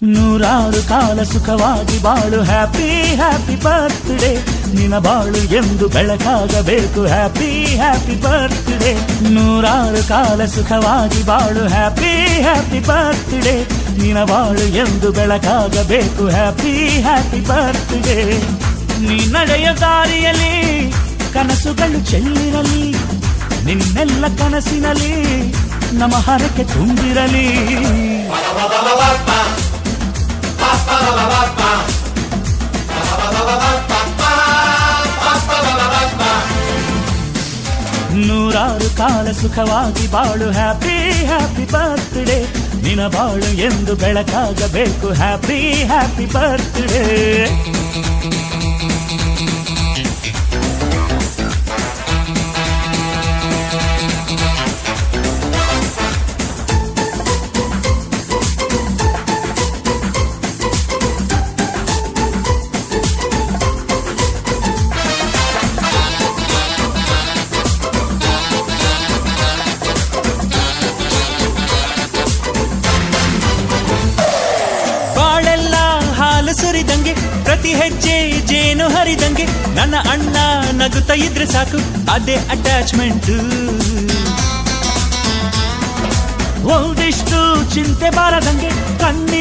ನೂರಾರು ಕಾಲ ಸುಖವಾಗಿ ಬಾಳು ಹ್ಯಾಪಿ ಹ್ಯಾಪಿ ಬರ್ತ್ಡೇ ನಿನ ಬಾಳು ಎಂದು ಬೆಳಕಾಗಬೇಕು ಹ್ಯಾಪಿ ಹ್ಯಾಪಿ ಬರ್ತ್ಡೇ ನೂರಾರು ಕಾಲ ಸುಖವಾಗಿ ಬಾಳು ಹ್ಯಾಪಿ ಹ್ಯಾಪಿ ಬರ್ತ್ಡೇ ನಿನ ಬಾಳು ಎಂದು ಬೆಳಕಾಗಬೇಕು ಹ್ಯಾಪಿ ಹ್ಯಾಪಿ ಬರ್ತ್ಡೇ ನೀ ನಡೆಯ ದಾರಿಯಲ್ಲಿ ಕನಸುಗಳು ಚೆಲ್ಲಿರಲಿ ನಿನ್ನೆಲ್ಲ ಕನಸಿನಲ್ಲಿ ನಮ್ಮ ಹರಕೆ ತುಂಬಿರಲಿ ನೂರಾರು ಕಾಲ ಸುಖವಾಗಿ ಬಾಳು ಹ್ಯಾಪಿ ಹ್ಯಾಪಿ ಬರ್ತ್ಡೇ ನಿನ ಬಾಳು ಎಂದು ಬೆಳಕಾಗಬೇಕು ಹ್ಯಾಪಿ ಹ್ಯಾಪಿ ಬರ್ತ್ಡೇ ಸುರಿದಂಗೆ ಪ್ರತಿ ಹೆಜ್ಜೆ ಜೇನು ಹರಿದಂಗೆ ನನ್ನ ಅಣ್ಣ ನಗುತ್ತಾ ಇದ್ರೆ ಸಾಕು ಅದೇ ಅಟ್ಯಾಚ್ಮೆಂಟ್ ಒಂದಿಷ್ಟು ಚಿಂತೆ ಬಾರದಂಗೆ ಕಣ್ಣಿ